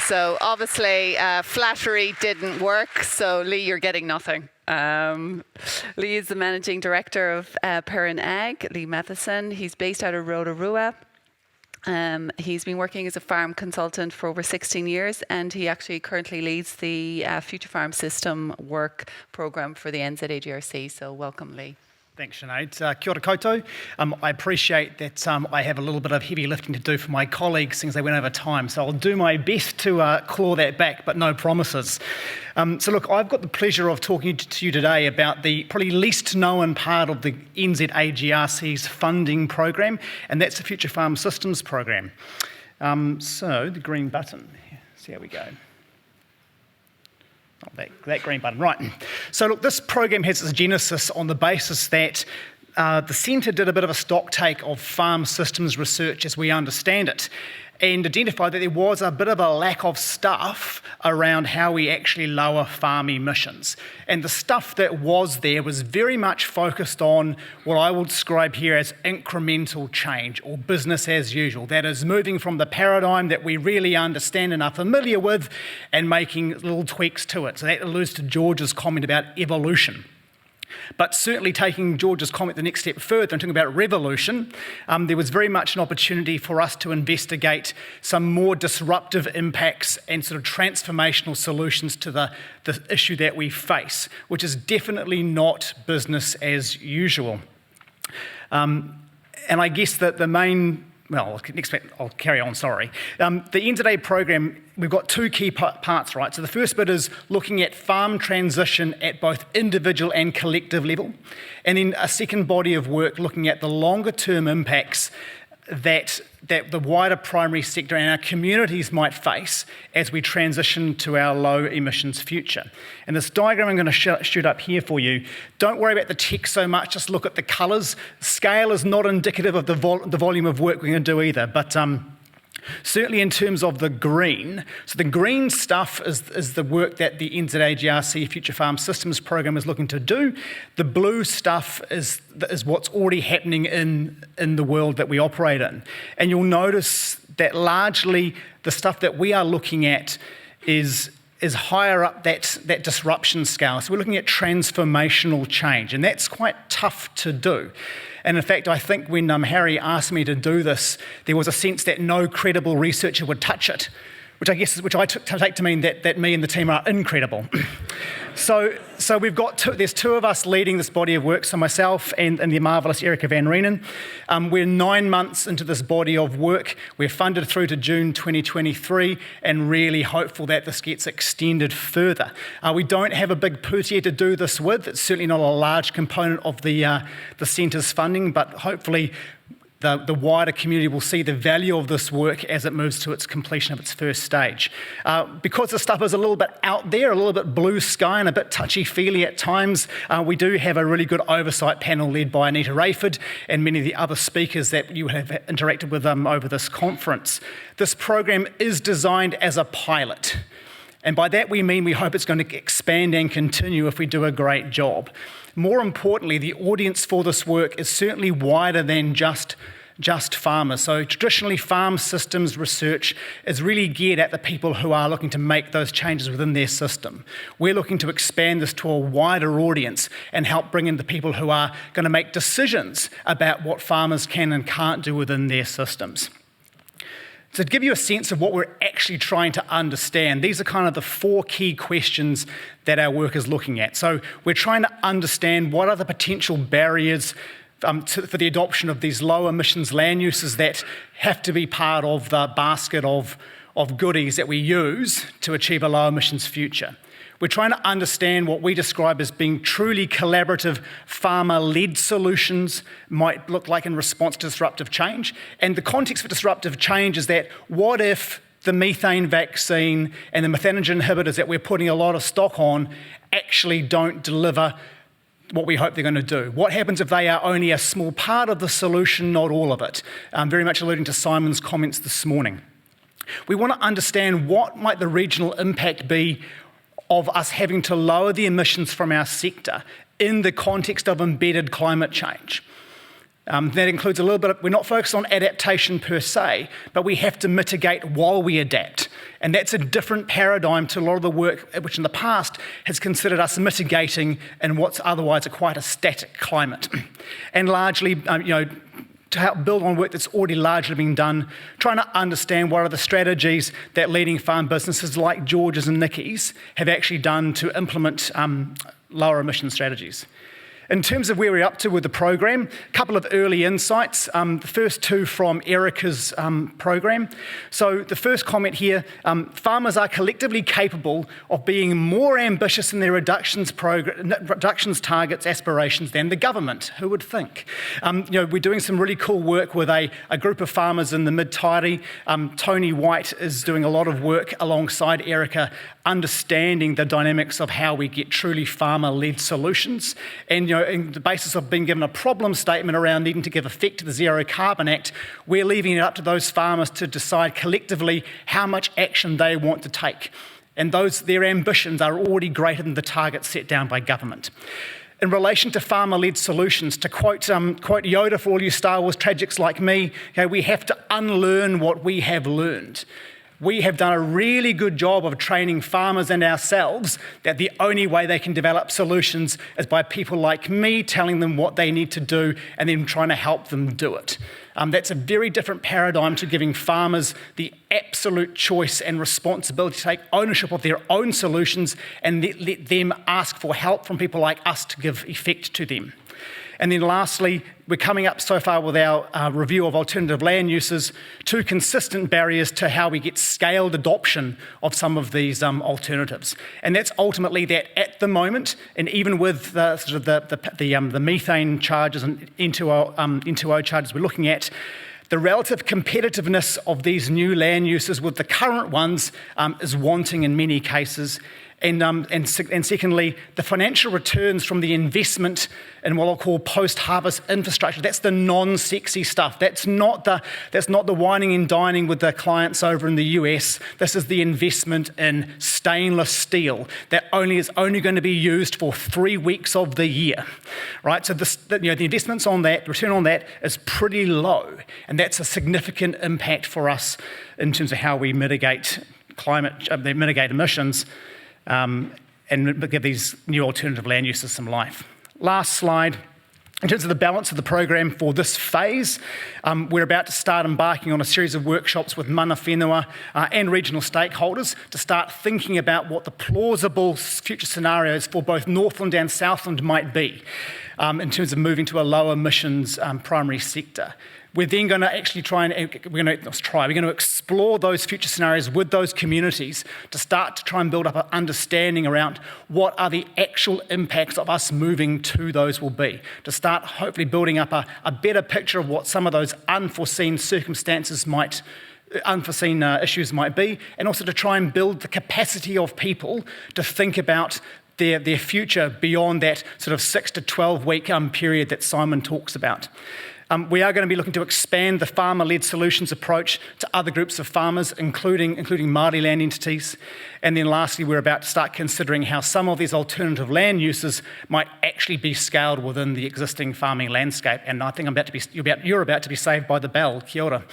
So obviously flattery didn't work, so Lee, you're getting nothing. Lee is the Managing Director of Perrin Ag, Lee Matheson. He's based out of Rotorua. He's been working as a farm consultant for over 16 years, and he actually currently leads the Future Farm System work programme for the NZACCC. So welcome, Lee. Thanks, Sinead. Kia ora koutou. I appreciate that I have a little bit of heavy lifting to do for my colleagues since they went over time, so I'll do my best to claw that back, but no promises. So look, I've got the pleasure of talking to you today about the probably least known part of the NZACCC's funding program, and that's the Future Farm Systems program. So the green button, see how we go. That green button, right. So look, this program has its genesis on the basis that the Centre did a bit of a stock take of farm systems research as we understand it, and identified that there was a bit of a lack of stuff around how we actually lower farm emissions. And the stuff that was there was very much focused on what I will describe here as incremental change, or business as usual. That is, moving from the paradigm that we really understand and are familiar with and making little tweaks to it. So that alludes to George's comment about evolution. But certainly taking George's comment the next step further and talking about revolution, there was very much an opportunity for us to investigate some more disruptive impacts and sort of transformational solutions to the issue that we face, which is definitely not business as usual. And I guess that the main, well, I'll carry on, sorry. The NZA program, we've got two key parts, right? So the first bit is looking at farm transition at both individual and collective level. And then a second body of work looking at the longer term impacts that the wider primary sector and our communities might face as we transition to our low emissions future. And this diagram I'm going to shoot up here for you, don't worry about the text so much, just look at the colours. Scale is not indicative of the volume of work we're going to do either, but certainly in terms of the green, so the green stuff is the work that the NZACCC Future Farm Systems program is looking to do. The blue stuff is what's already happening in the world that we operate in. And you'll notice that largely the stuff that we are looking at is higher up that disruption scale. So we're looking at transformational change, and that's quite tough to do. And in fact, I think when Harry asked me to do this, there was a sense that no credible researcher would touch it, which I take to mean that me and the team are incredible. So we've got there's two of us leading this body of work, so myself and the marvellous Erica van Reenen. We're 9 months into this body of work. We're funded through to June 2023 and really hopeful that this gets extended further. We don't have a big pūtea to do this with. It's certainly not a large component of the Centre's funding, but hopefully the wider community will see the value of this work as it moves to its completion of its first stage. Because the stuff is a little bit out there, a little bit blue sky and a bit touchy-feely at times, we do have a really good oversight panel led by Anita Rayford and many of the other speakers that you have interacted with over this conference. This program is designed as a pilot. And by that we mean we hope it's going to expand and continue if we do a great job. More importantly, the audience for this work is certainly wider than just farmers. So traditionally, farm systems research is really geared at the people who are looking to make those changes within their system. We're looking to expand this to a wider audience and help bring in the people who are going to make decisions about what farmers can and can't do within their systems. So to give you a sense of what we're actually trying to understand, these are kind of the four key questions that our work is looking at. So we're trying to understand what are the potential barriers for the adoption of these low emissions land uses that have to be part of the basket of goodies that we use to achieve a low emissions future. We're trying to understand what we describe as being truly collaborative farmer-led solutions might look like in response to disruptive change. And the context for disruptive change is that what if the methane vaccine and the methanogen inhibitors that we're putting a lot of stock on actually don't deliver what we hope they're going to do? What happens if they are only a small part of the solution, not all of it? Very much alluding to Simon's comments this morning. We want to understand what might the regional impact be of us having to lower the emissions from our sector in the context of embedded climate change. That includes a little bit we're not focused on adaptation per se, but we have to mitigate while we adapt. And that's a different paradigm to a lot of the work which in the past has considered us mitigating in what's otherwise quite a static climate. And largely, to help build on work that's already largely been done, trying to understand what are the strategies that leading farm businesses like George's and Nicky's have actually done to implement lower emission strategies. In terms of where we're up to with the program, a couple of early insights. The first two from Erica's program. So the first comment here, farmers are collectively capable of being more ambitious in their reductions targets, aspirations than the government. Who would think? We're doing some really cool work with a group of farmers in the mid-Tairi. Tony White is doing a lot of work alongside Erica, understanding the dynamics of how we get truly farmer-led solutions. And in the basis of being given a problem statement around needing to give effect to the Zero Carbon Act, we're leaving it up to those farmers to decide collectively how much action they want to take. And their ambitions are already greater than the targets set down by government. In relation to farmer-led solutions, to quote Yoda for all you Star Wars tragics like me, we have to unlearn what we have learned. We have done a really good job of training farmers and ourselves that the only way they can develop solutions is by people like me telling them what they need to do and then trying to help them do it. That's a very different paradigm to giving farmers the absolute choice and responsibility to take ownership of their own solutions and let them ask for help from people like us to give effect to them. And then lastly, we're coming up so far with our review of alternative land uses, two consistent barriers to how we get scaled adoption of some of these alternatives. And that's ultimately that at the moment, and even with the methane charges and N2O charges we're looking at, the relative competitiveness of these new land uses with the current ones is wanting in many cases. And secondly, the financial returns from the investment in what I'll call post-harvest infrastructure, that's the non-sexy stuff. That's not the whining and dining with the clients over in the US. This is the investment in stainless steel that is only going to be used for 3 weeks of the year, right? So the investments on that, the return on that is pretty low, and that's a significant impact for us in terms of how we mitigate emissions. And give these new alternative land uses some life. Last slide. In terms of the balance of the program for this phase, we're about to start embarking on a series of workshops with mana whenua and regional stakeholders to start thinking about what the plausible future scenarios for both Northland and Southland might be in terms of moving to a low emissions primary sector. We're then going to actually we're going to explore those future scenarios with those communities to start to try and build up an understanding around what are the actual impacts of us moving to those will be, to start hopefully building up a better picture of what some of those unforeseen issues might be, and also to try and build the capacity of people to think about their future beyond that sort of 6 to 12 week period that Simon talks about. We are going to be looking to expand the farmer-led solutions approach to other groups of farmers, including Māori land entities. And then lastly, we're about to start considering how some of these alternative land uses might actually be scaled within the existing farming landscape. And I think you're about to be saved by the bell. Kia ora.